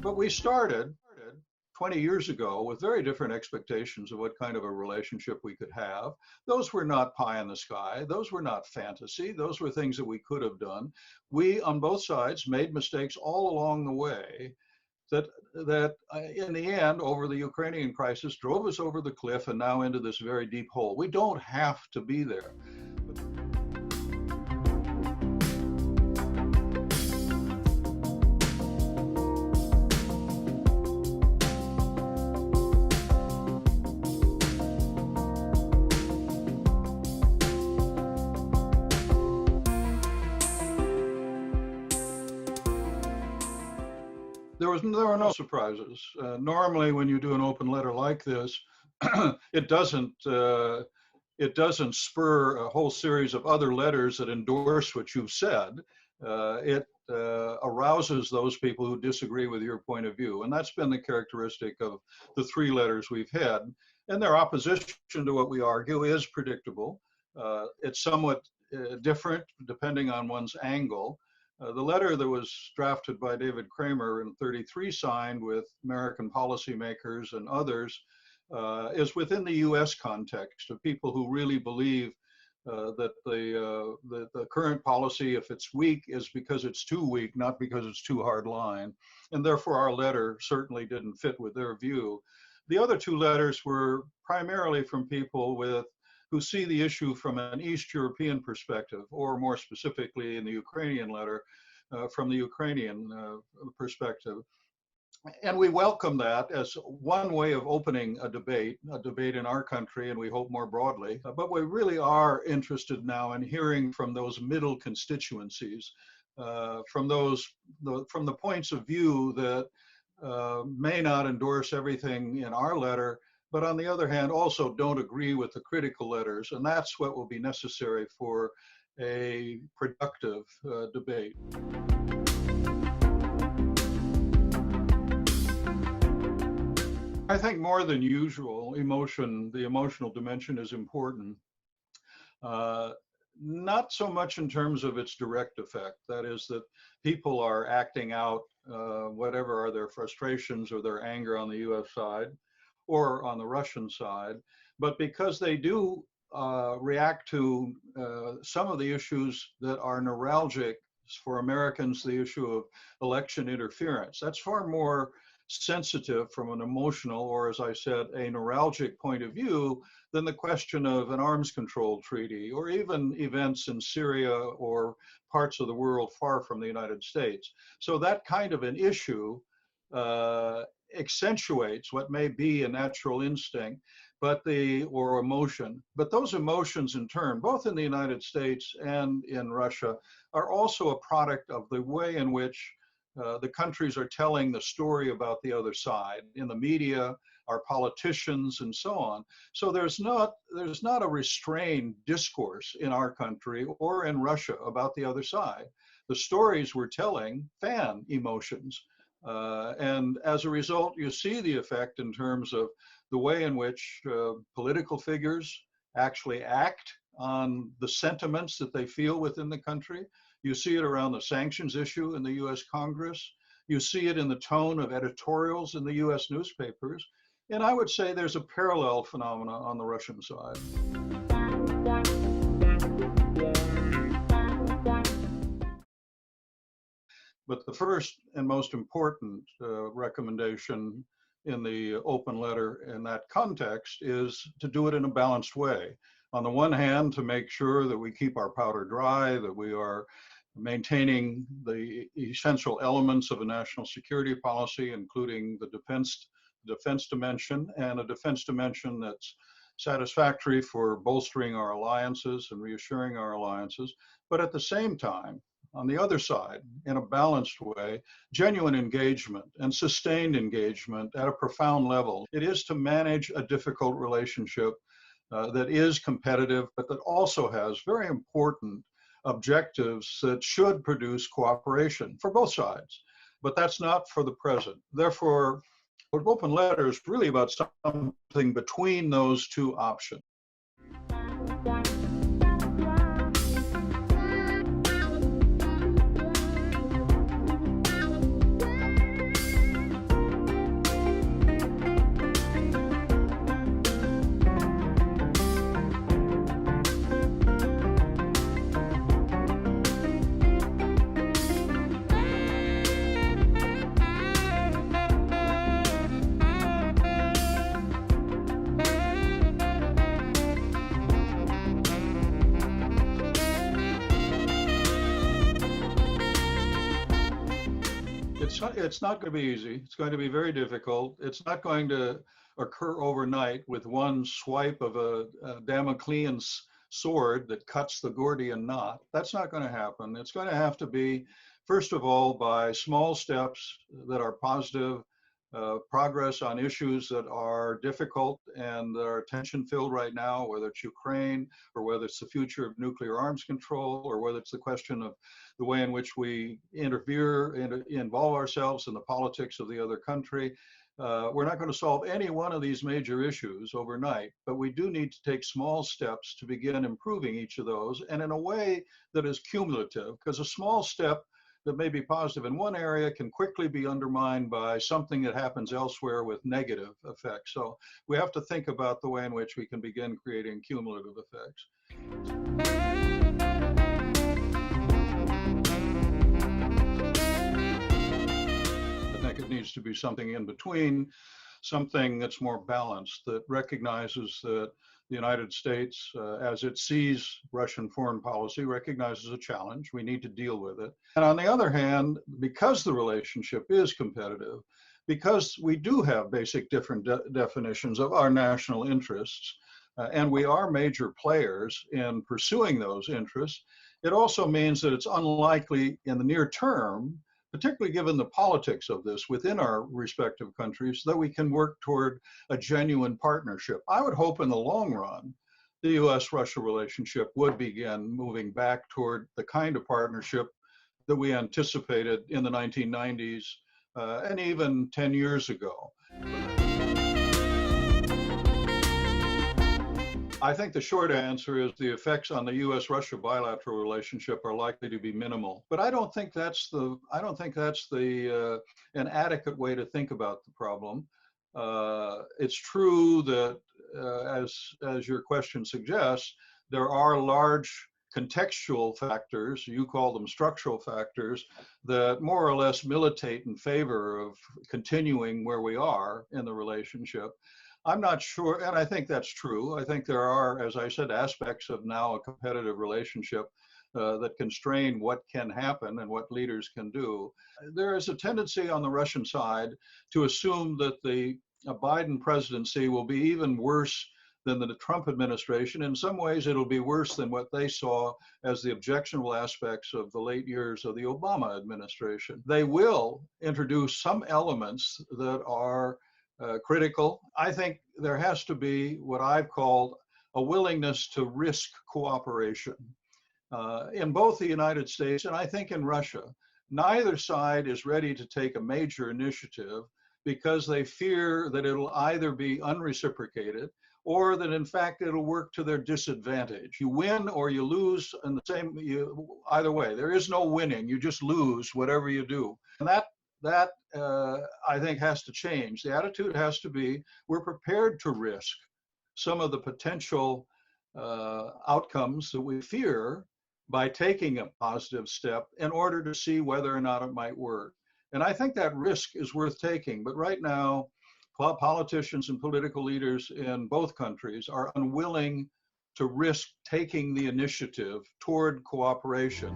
But we started 20 years ago with very different expectations of what kind of a relationship we could have. Those were not pie in the sky. Those were not fantasy. Those were things that we could have done. We, on both sides, made mistakes all along the way that in the end, over the Ukrainian crisis, drove us over the cliff and now into this very deep hole. We don't have to be there. There were no surprises. Normally, when you do an open letter like this, it doesn't spur a whole series of other letters that endorse what you've said. It arouses those people who disagree with your point of view, and that's been the characteristic of the 3 letters we've had. And their opposition to what we argue is predictable. It's somewhat different depending on one's angle. The letter that was drafted by David Kramer in '33, signed with American policymakers and others, is within the US context of people who really believe that the current policy, if it's weak, is because it's too weak, not because it's too hard line. And therefore our letter certainly didn't fit with their view. The other 2 letters were primarily from people who see the issue from an East European perspective, or more specifically in the Ukrainian letter, from the Ukrainian perspective. And we welcome that as one way of opening a debate in our country, and we hope more broadly. But we really are interested now in hearing from those middle constituencies, from the points of view that may not endorse everything in our letter, but on the other hand, also don't agree with the critical letters. And that's what will be necessary for a productive debate. I think more than usual, the emotional dimension is important. Not so much in terms of its direct effect. That is that people are acting out whatever are their frustrations or their anger on the US side, or on the Russian side, but because they do react to some of the issues that are neuralgic for Americans, the issue of election interference. That's far more sensitive from an emotional, or as I said, a neuralgic point of view than the question of an arms control treaty, or even events in Syria or parts of the world far from the United States. So that kind of an issue accentuates what may be a natural instinct, or emotion. But those emotions in turn, both in the United States and in Russia, are also a product of the way in which the countries are telling the story about the other side in the media, our politicians, and so on. So there's not a restrained discourse in our country or in Russia about the other side. The stories we're telling fan emotions. And as a result, you see the effect in terms of the way in which political figures actually act on the sentiments that they feel within the country. You see it around the sanctions issue in the US Congress. You see it in the tone of editorials in the US newspapers. And I would say there's a parallel phenomena on the Russian side. But the first and most important recommendation in the open letter in that context is to do it in a balanced way. On the one hand, to make sure that we keep our powder dry, that we are maintaining the essential elements of a national security policy, including the defense dimension, and a defense dimension that's satisfactory for bolstering our alliances and reassuring our alliances. But at the same time, on the other side, in a balanced way, genuine engagement and sustained engagement at a profound level. It is to manage a difficult relationship that is competitive, but that also has very important objectives that should produce cooperation for both sides. But that's not for the present. Therefore, what open letter is really about something between those 2 options. It's not going to be easy. It's going to be very difficult. It's not going to occur overnight with one swipe of a Damoclean sword that cuts the Gordian knot. That's not going to happen. It's going to have to be, first of all, by small steps that are positive, progress on issues that are difficult and are tension-filled right now, whether it's Ukraine or whether it's the future of nuclear arms control or whether it's the question of the way in which we interfere and involve ourselves in the politics of the other country. We're not going to solve any one of these major issues overnight, but we do need to take small steps to begin improving each of those, and in a way that is cumulative, because a small step that may be positive in one area can quickly be undermined by something that happens elsewhere with negative effects. So we have to think about the way in which we can begin creating cumulative effects. I think it needs to be something in between, something that's more balanced, that recognizes that the United States, as it sees Russian foreign policy, recognizes a challenge. We need to deal with it. And on the other hand, because the relationship is competitive, because we do have basic different definitions of our national interests, and we are major players in pursuing those interests, it also means that it's unlikely in the near term, particularly given the politics of this within our respective countries, that we can work toward a genuine partnership. I would hope in the long run, the US-Russia relationship would begin moving back toward the kind of partnership that we anticipated in the 1990s and even 10 years ago. I think the short answer is the effects on the U.S.-Russia bilateral relationship are likely to be minimal. But I don't think that's an adequate way to think about the problem. It's true that, as your question suggests, there are large contextual factors, you call them structural factors, that more or less militate in favor of continuing where we are in the relationship. I'm not sure, and I think that's true. I think there are, as I said, aspects of now a competitive relationship that constrain what can happen and what leaders can do. There is a tendency on the Russian side to assume that the Biden presidency will be even worse than the Trump administration. In some ways, it'll be worse than what they saw as the objectionable aspects of the late years of the Obama administration. They will introduce some elements that are critical. I think there has to be what I've called a willingness to risk cooperation in both the United States and I think in Russia. Neither side is ready to take a major initiative because they fear that it'll either be unreciprocated or that in fact it'll work to their disadvantage. You win or you lose, and the same, either way. There is no winning, you just lose whatever you do. And that I think has to change. The attitude has to be, we're prepared to risk some of the potential outcomes that we fear by taking a positive step in order to see whether or not it might work. And I think that risk is worth taking. But right now, politicians and political leaders in both countries are unwilling to risk taking the initiative toward cooperation.